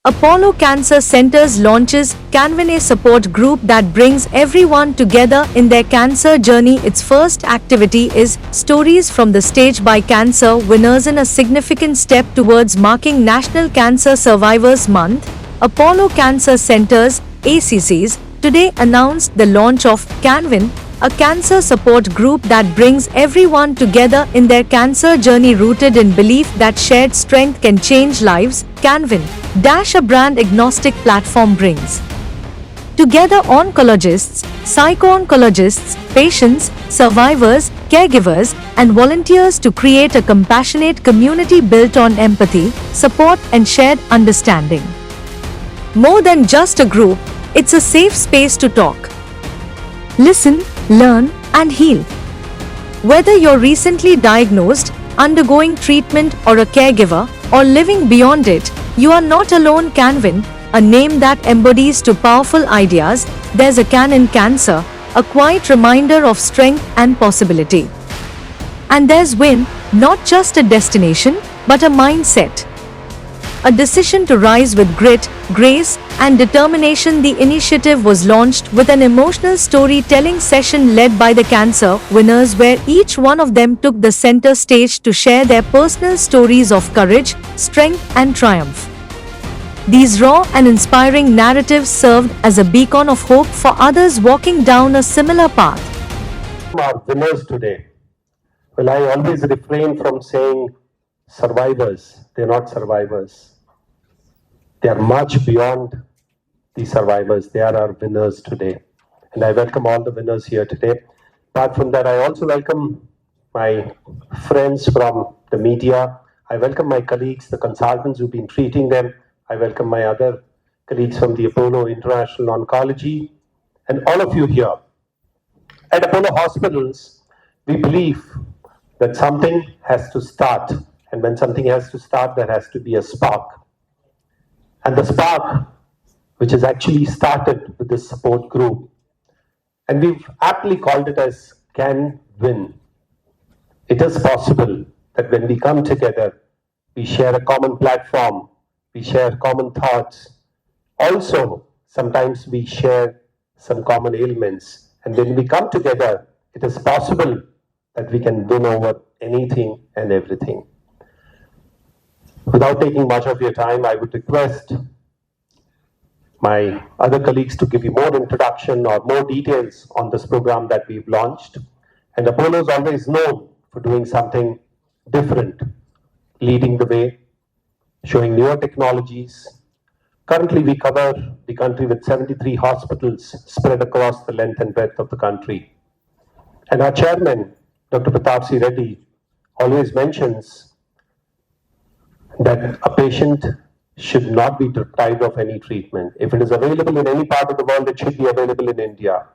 Apollo Cancer Centers launches CanWin, a support group that brings everyone together in their cancer journey. Its first activity is Stories from the Stage by Cancer Winners. In a significant step towards marking National Cancer Survivors Month, Apollo Cancer Centers (ACCs) today announced the launch of CanWin, a cancer support group that brings everyone together in their cancer journey, rooted in belief that shared strength can change lives. CanWin, a brand agnostic platform, brings together oncologists, psycho-oncologists, patients, survivors, caregivers, and volunteers to create a compassionate community built on empathy, support, and shared understanding. More than just a group, it's a safe space to talk, listen, learn, and heal. Whether you're recently diagnosed, undergoing treatment, or a caregiver, or living beyond it, you are not alone. CanWin, a name that embodies two powerful ideas: there's a can in cancer, a quiet reminder of strength and possibility. And there's Win, not just a destination, but a mindset. A decision to rise with grit, grace, and determination. The initiative was launched with an emotional storytelling session led by the cancer winners, where each one of them took the center stage to share their personal stories of courage, strength, and triumph. These raw and inspiring narratives served as a beacon of hope for others walking down a similar path. Our winners today. Well, I always refrain from saying survivors. They're not survivors. They are much beyond the survivors. They are our winners today. And I welcome all the winners here today. Apart from that, I also welcome my friends from the media. I welcome my colleagues, the consultants who've been treating them. I welcome my other colleagues from the Apollo International Oncology, and all of you here. At Apollo Hospitals, we believe that something has to start. And when something has to start, there has to be a spark. And the spark, which has actually started with this support group, and we've aptly called it as CanWin. It is possible that when we come together, we share a common platform, we share common thoughts. Also, sometimes we share some common ailments. And when we come together, it is possible that we can win over anything and everything. Without taking much of your time, I would request my other colleagues to give you more introduction or more details on this program that we've launched. And Apollo is always known for doing something different, leading the way, showing newer technologies. Currently, we cover the country with 73 hospitals spread across the length and breadth of the country. And our chairman, Dr. Pratap C. Reddy, always mentions that a patient should not be deprived of any treatment. If it is available in any part of the world, it should be available in India.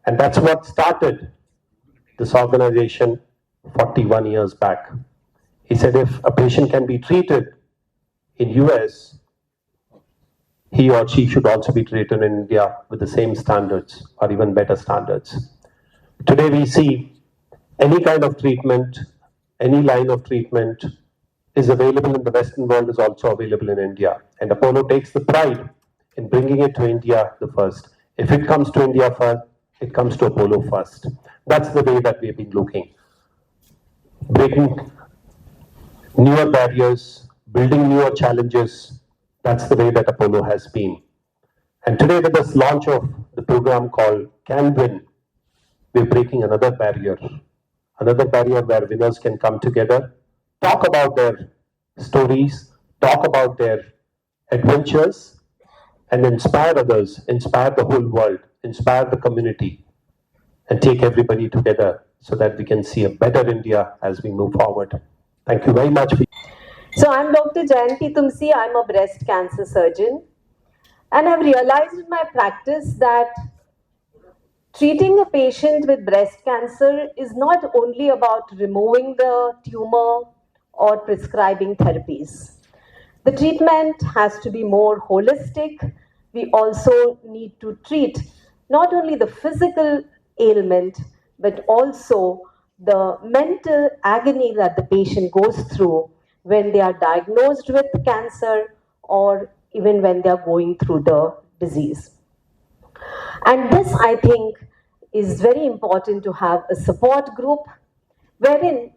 And that's what started this organization 41 years back. He said if a patient can be treated in US, he or she should also be treated in India with the same standards or even better standards. Today we see any kind of treatment, any line of treatment is available in the Western world is also available in India. And Apollo takes the pride in bringing it to India the first. If it comes to India first, it comes to Apollo first. That's the way that we've been looking. Breaking newer barriers, building newer challenges, that's the way that Apollo has been. And today with this launch of the program called CanWin, we're breaking another barrier where winners can come together, talk about their stories, talk about their adventures, and inspire others, inspire the whole world, inspire the community, and take everybody together so that we can see a better India as we move forward. Thank you very much. So I'm Dr. Jayanti Tumsi. I'm a breast cancer surgeon. And I've realized in my practice that treating a patient with breast cancer is not only about removing the tumor or prescribing therapies. The treatment has to be more holistic. We also need to treat not only the physical ailment, but also the mental agony that the patient goes through when they are diagnosed with cancer or even when they are going through the disease. And this, I think, is very important to have a support group wherein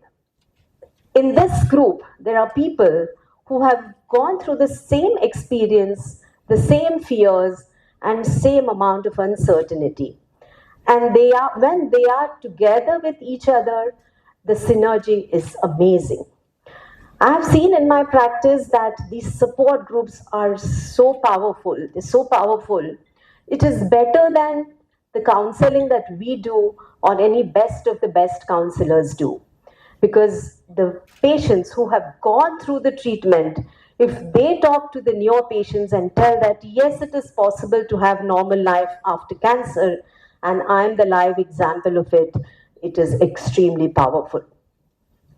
in this group there are people who have gone through the same experience, the same fears, and same amount of uncertainty. And when they are together with each other, the synergy is amazing. I have seen in my practice that these support groups are so powerful. They're so powerful. It is better than the counseling that we do or any best of the best counselors do. Because the patients who have gone through the treatment, if they talk to the newer patients and tell that yes, it is possible to have normal life after cancer, and I'm the live example of it, it is extremely powerful.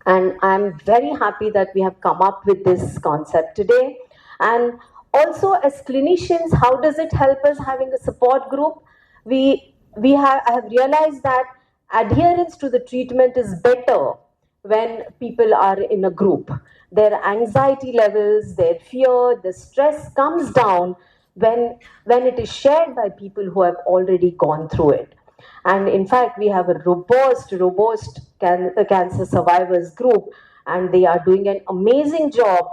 And I'm very happy that we have come up with this concept today. And also, as clinicians, how does it help us having a support group? I have realized that adherence to the treatment is better when people are in a group. Their anxiety levels, their fear, the stress comes down when it is shared by people who have already gone through it. And in fact, we have a robust cancer survivors group, and they are doing an amazing job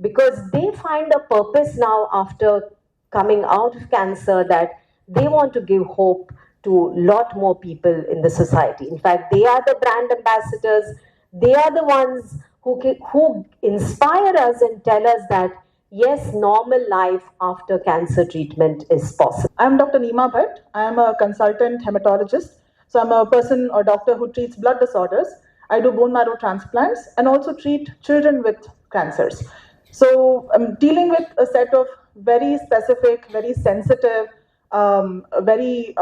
because they find a purpose now after coming out of cancer that they want to give hope to a lot more people in the society. In fact, they are the brand ambassadors. They are the ones who inspire us and tell us that yes, normal life after cancer treatment is possible. I'm Dr. Neema Bhatt. I'm a consultant hematologist. So I'm a person or doctor who treats blood disorders. I do bone marrow transplants and also treat children with cancers. So I'm dealing with a set of very specific, very sensitive, very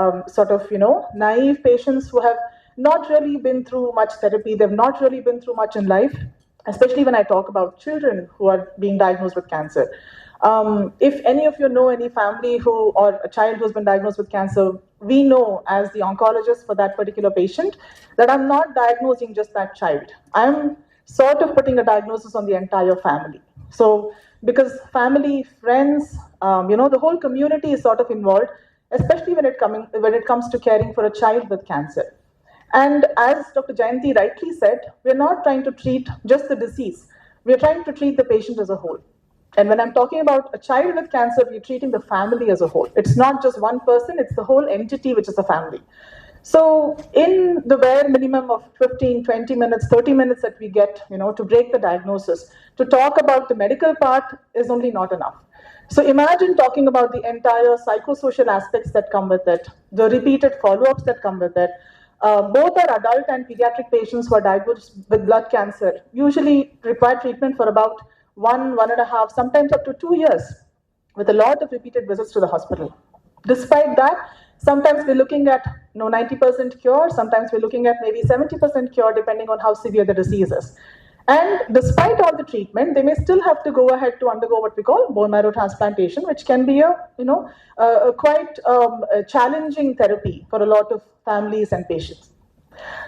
naive patients who have not really been through much therapy. They've not really been through much in life, especially when I talk about children who are being diagnosed with cancer. If any of you know any family or a child who's been diagnosed with cancer, we know as the oncologist for that particular patient that I'm not diagnosing just that child. I'm sort of putting a diagnosis on the entire family. So because family, friends, the whole community is sort of involved, especially when it comes to caring for a child with cancer. And as Dr. Jayanti rightly said, we're not trying to treat just the disease. We're trying to treat the patient as a whole. And when I'm talking about a child with cancer, we're treating the family as a whole. It's not just one person, it's the whole entity, which is the family. So in the bare minimum of 15, 20 minutes, 30 minutes that we get, to break the diagnosis, to talk about the medical part is only not enough. So imagine talking about the entire psychosocial aspects that come with it, the repeated follow-ups that come with it. Both our adult and pediatric patients who are diagnosed with blood cancer usually require treatment for about 1.5, sometimes up to 2 years, with a lot of repeated visits to the hospital. Despite that, sometimes we're looking at 90% cure, sometimes we're looking at maybe 70% cure, depending on how severe the disease is. And despite all the treatment, they may still have to go ahead to undergo what we call bone marrow transplantation, which can be a quite challenging therapy for a lot of families and patients.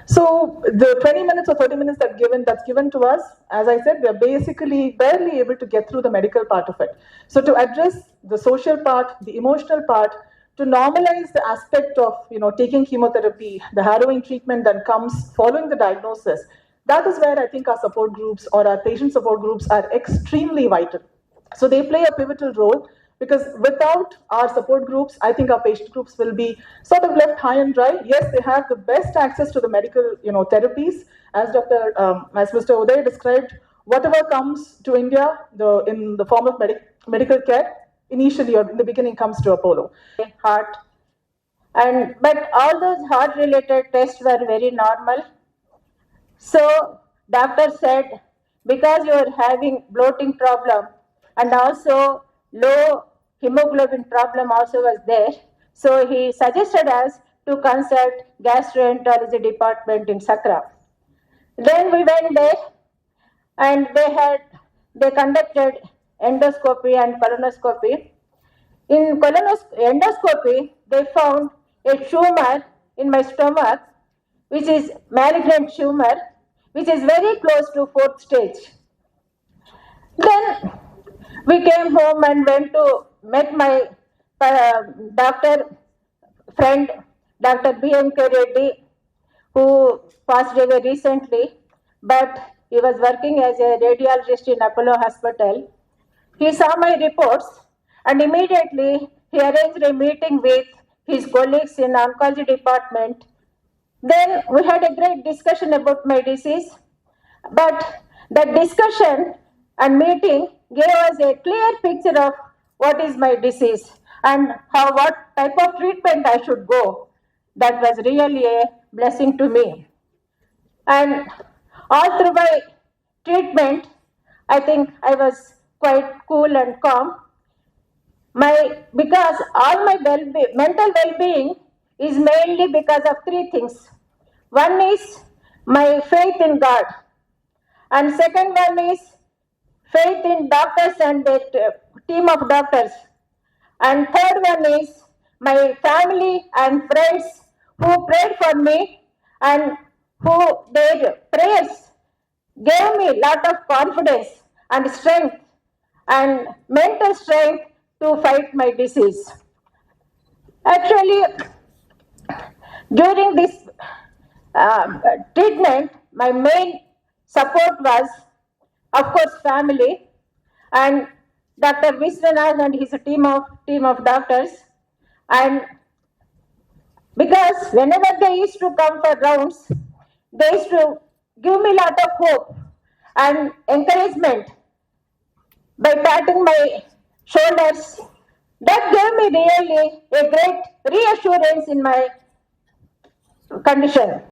So the 20 minutes or 30 minutes that's given to us, as I said, we are basically barely able to get through the medical part of it. So to address the social part, the emotional part, to normalize the aspect of taking chemotherapy, the harrowing treatment that comes following the diagnosis, that is where I think our support groups or our patient support groups are extremely vital. So they play a pivotal role, because without our support groups, I think our patient groups will be sort of left high and dry. Yes, they have the best access to the medical therapies. As Mr. Uday described, whatever comes to India in the form of medical care, initially or in the beginning comes to Apollo. Heart. But all those heart-related tests were very normal. So doctor said, because you are having bloating problem and also low hemoglobin problem also was there, so he suggested us to consult gastroenterology department in Sakra. Then we went there and they conducted endoscopy and colonoscopy. In endoscopy, they found a tumor in my stomach, which is malignant tumor, which is very close to 4th stage. Then We came home and went to met my doctor friend, Dr. B.M.K. Reddy, who passed away recently, but he was working as a radiologist in Apollo Hospital. He saw my reports and immediately he arranged a meeting with his colleagues in oncology department. Then we had a great discussion about my disease, but that discussion and meeting gave us a clear picture of what is my disease and what type of treatment I should go. That was really a blessing to me. And all through my treatment, I think I was quite cool and calm. Because all my mental well-being is mainly because of three things. One is my faith in God, and second one is faith in doctors and the team of doctors, and third one is my family and friends who prayed for me and who their prayers gave me a lot of confidence and strength and mental strength to fight my disease. Actually, during this treatment, my main support was, of course, family and Dr. Vishwanath and his team of doctors. And because whenever they used to come for rounds, they used to give me a lot of hope and encouragement by patting my shoulders. That gave me really a great reassurance in my condition.